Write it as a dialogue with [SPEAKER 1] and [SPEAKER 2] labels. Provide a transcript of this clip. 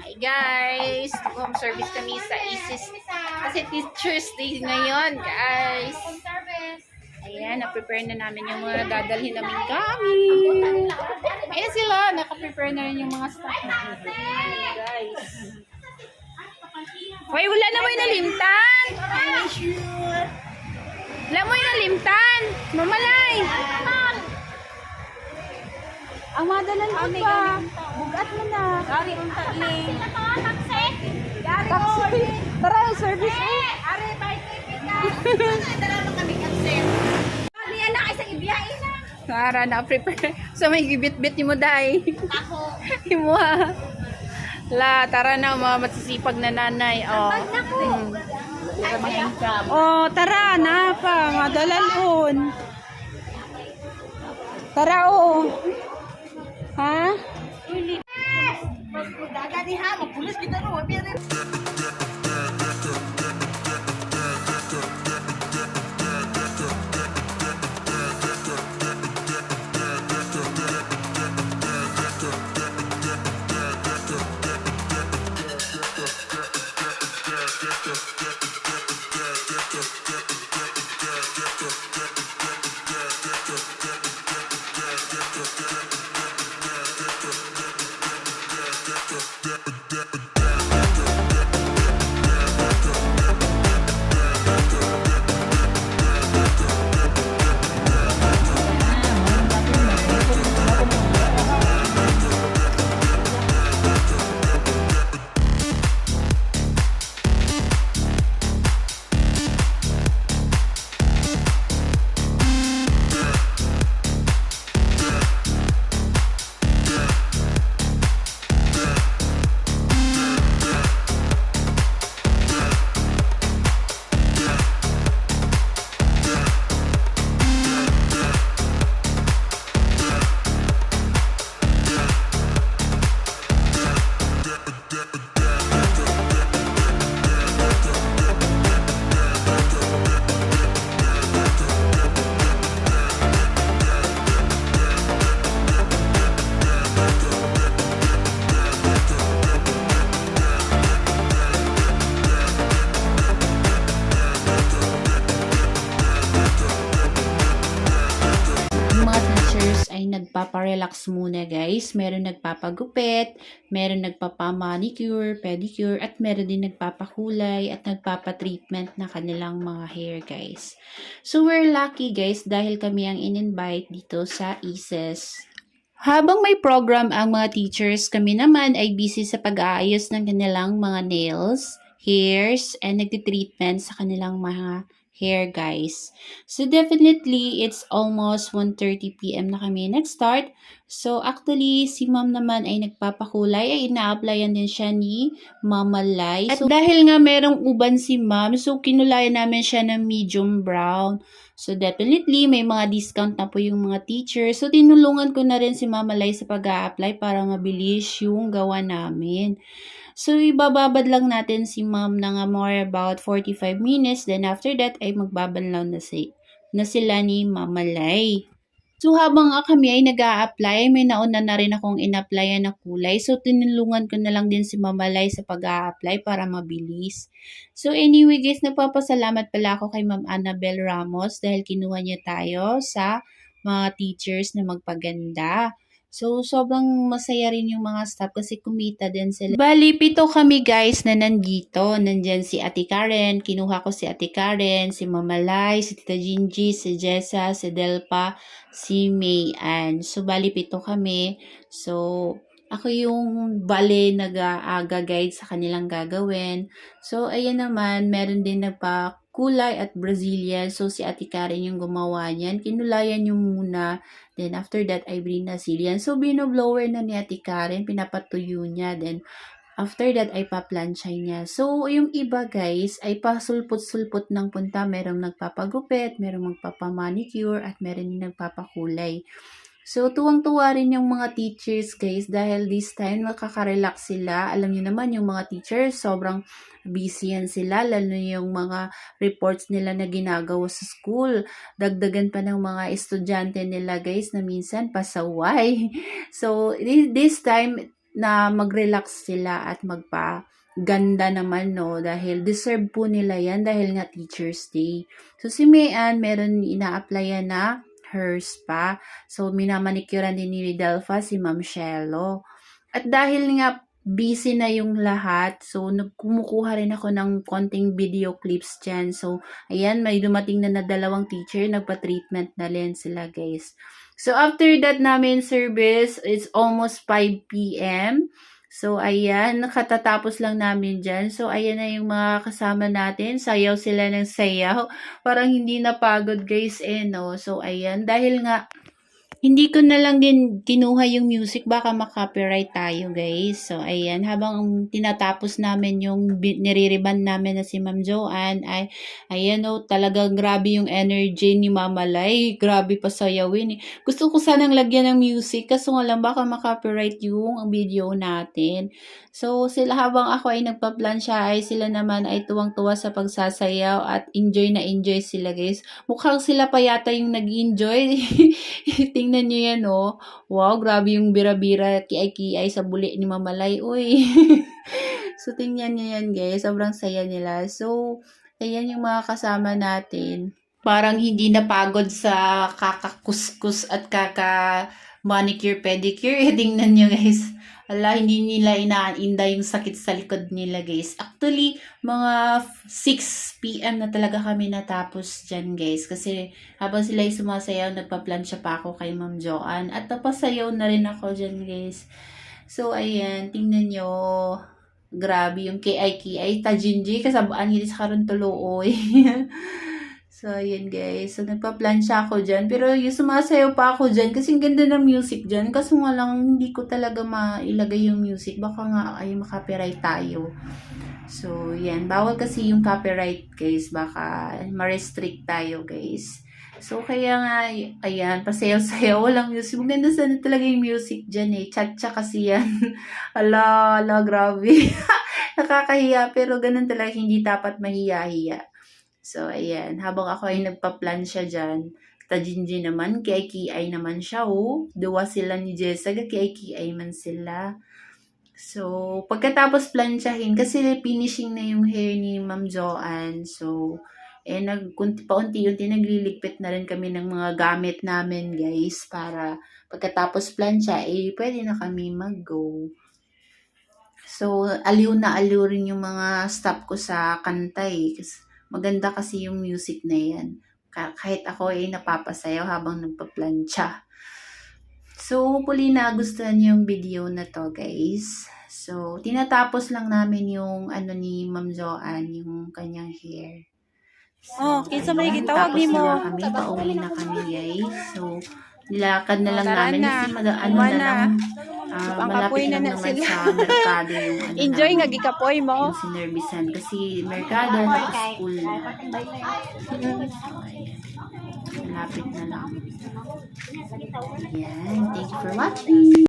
[SPEAKER 1] Hi guys! Home service kami sa ISIS. Kasi Teachers Day ngayon, guys. Ayan, na-prepare na namin yung mga dadalhin namin gamit. Ayan sila, naka-prepare na rin yung mga staff namin. Guys. Hoy, wala na mo yung nalimtan! Wala mo yung nalimtan! Mamalay! Ang madalan ko pa. Bugat mo na.
[SPEAKER 2] Gari ang taling.
[SPEAKER 1] Taxi. Tara, service mo.
[SPEAKER 2] Are, bike kita. Tara mo kami cancel. Ano yan na isang ibiyain na.
[SPEAKER 1] Tara, na-prepare. So, may gibit-bit mo dahi.
[SPEAKER 2] Ako.
[SPEAKER 1] Himuha. La, tara na, mga matsisipag na nanay. Oh.
[SPEAKER 2] Pag na ko.
[SPEAKER 1] Oh, tara na pa. Madalalon. Tara, oh. Ha?
[SPEAKER 2] Daga di ha, magpulis kita no.
[SPEAKER 1] Nagpapa-relax muna guys. Meron nagpapagupit, meron nagpapa-manicure, pedicure, at meron din nagpapakulay at nagpapa-treatment na kanilang mga hair guys. So we're lucky guys dahil kami ang in-invite dito sa ISIS. Habang may program ang mga teachers, kami naman ay busy sa pag-aayos ng kanilang mga nails, hairs, and nagtitreatment sa kanilang mga hair guys. So definitely it's almost 1:30 PM na kami nag-start. So actually si ma'am naman ay nagpapakulay, ay ina-applyan din siya ni Mama Lai. At dahil nga merong uban si ma'am, so kinulayan namin siya ng medium brown. So definitely may mga discount na po yung mga teachers. So tinulungan ko na rin si Mama Lai sa pag-a-apply para mabilis yung gawa namin. So, ibababad lang natin si ma'am na nga more about 45 minutes. Then, after that, ay magbabanlaw na sila ni Mama Lai. So, habang kami ay nag-a-apply, may nauna na rin akong in-applyan na kulay. So, tinulungan ko na lang din si Mama Lai sa pag-a-apply para mabilis. So, anyway guys, nagpapasalamat pala ako kay Ma'am Annabel Ramos dahil kinuha niya tayo sa mga teachers na magpaganda. So, sobrang masaya rin yung mga staff kasi kumita din sila. Bali, 7 kami guys na nandito. Nandyan si Ate Karen, kinuha ko si Ate Karen, si Mama Lai, si Tita Gingy, si Jessa, si Delpa, si May Ann. So, bali 7 kami. So, ako yung bali nag-guide sa kanilang gagawin. So, ayan naman, meron din nagpa-kulay at Brazilian. So, si Ate Karen yung gumawa niyan. Kinulayan yung muna. Then, after that, ay Brazilian. So, binoblower na ni Ate Karen. Pinapatuyo niya. Then, after that, ay paplanshay niya. So, yung iba guys, ay pasulpot-sulpot ng punta. Merong nagpapagupit, merong magpapamanicure, at meron din nagpapakulay. So, tuwang-tuwa rin yung mga teachers guys dahil this time makaka-relax sila. Alam niyo naman yung mga teachers, sobrang busy yan sila. Lalo yung mga reports nila na ginagawa sa school. Dagdagan pa ng mga estudyante nila guys na minsan pasaway. So, this time, na mag-relax sila at magpa-ganda naman, no? Dahil deserve po nila yan dahil nga Teacher's Day. So, si Mayan, meron ina-applyan na hair spa. So, minamanicure din ni Delpha si Ma'am Shelo. At dahil nga busy na yung lahat, so kumukuha rin ako ng konting video clips dyan. So, ayan, may dumating na 2 teacher, nagpa-treatment na rin sila, guys. So, after that namin service, it's almost 5 p.m. So, ayan, nakatatapos lang namin dyan. So, ayan na yung mga kasama natin. Sayaw sila ng sayaw. Parang hindi napagod, guys, no? So, ayan, dahil nga, hindi ko na lang din kinuha yung music, baka makopyright tayo, guys. So, ayan, habang tinatapos namin yung niririban namin na si Ma'am Joanne, ay, ayan talagang grabe yung energy ni Mama Lai. Grabe pa sayawin. Gusto ko sanang lagyan ng music, kaso nga lang baka makopyright yung video natin. So, sila habang ako ay nagpa-plansya, ay sila naman ay tuwang-tuwa sa pagsasayaw at enjoy na enjoy sila, guys. Mukhang sila pa yata yung nag-enjoy. Tingnan nyo yan, oh. Wow, grabe yung bira-bira, kiay-kiay sa buli ni Mamalay. Uy. So, tingnan nyo yan, guys. Sobrang saya nila. So, ayan yung mga kasama natin. Parang hindi napagod sa kakakuskus at kaka-manicure, pedicure. Tingnan nyo, guys. Ala, hindi nila inaaninda yung sakit sa likod nila, guys. Actually, mga 6 p.m. na talaga kami natapos dyan, guys. Kasi habang sila yung sumasayaw, nagpa-plansya pa ako kay Ma'am Joanne. At napasayaw na rin ako dyan, guys. So, ayan, tingnan nyo. Grabe yung kiay-kiay. Tajinji, kasabaan hindi sa karon tuloy. So, ayan guys. So, nagpa-plansya ako dyan. Pero yung sumasayaw pa ako dyan kasi ang ganda ng music dyan. Kaso nga lang, hindi ko talaga mailagay yung music. Baka nga ay makopyright tayo. So, yan. Bawal kasi yung copyright, guys. Baka ma-restrict tayo, guys. So, kaya nga, ayan, pasayaw-sayaw. Walang music. Maganda sana talaga yung music dyan eh. Cha-cha kasi yan. ala, grabe. Nakakahiya. Pero ganun talaga, hindi dapat mahiya-hiya. So, ayan. Habang ako ay nagpa-plansya dyan, Tajinji naman, kiay-kiay naman siya, oh. Duwa sila ni Jessica, kiay-kiay man sila. So, pagkatapos plansyahin, kasi finishing na yung hair ni Ma'am Joanne. So, paunti-unti nagliligpit na rin kami ng mga gamit namin, guys, para pagkatapos plansya, pwede na kami mag-go. So, aliw na aliw rin yung mga staff ko sa kanta, kasi maganda kasi yung music na yan. Kahit ako ay napapasayaw habang nagpa-plancha. So, hopefully nagustuhan yung video na to, guys. So, tinatapos lang namin yung ni Ma'am Joanne, yung kanyang hair. So,
[SPEAKER 2] kinsa may gitawag
[SPEAKER 1] tapos
[SPEAKER 2] nimo?
[SPEAKER 1] na kami, pauwi na kami, guys. So, nilakad na lang
[SPEAKER 2] Tara
[SPEAKER 1] namin
[SPEAKER 2] na.
[SPEAKER 1] kasi
[SPEAKER 2] Uwan na.
[SPEAKER 1] malapit
[SPEAKER 2] kapoy
[SPEAKER 1] lang
[SPEAKER 2] na
[SPEAKER 1] naman
[SPEAKER 2] sila.
[SPEAKER 1] sa merkado yung
[SPEAKER 2] Enjoy nga
[SPEAKER 1] namin,
[SPEAKER 2] gikapoy mo.
[SPEAKER 1] yung sinervisan. Kasi merkado, naka-school na. Malapit na lang. Ayan, thank you for watching.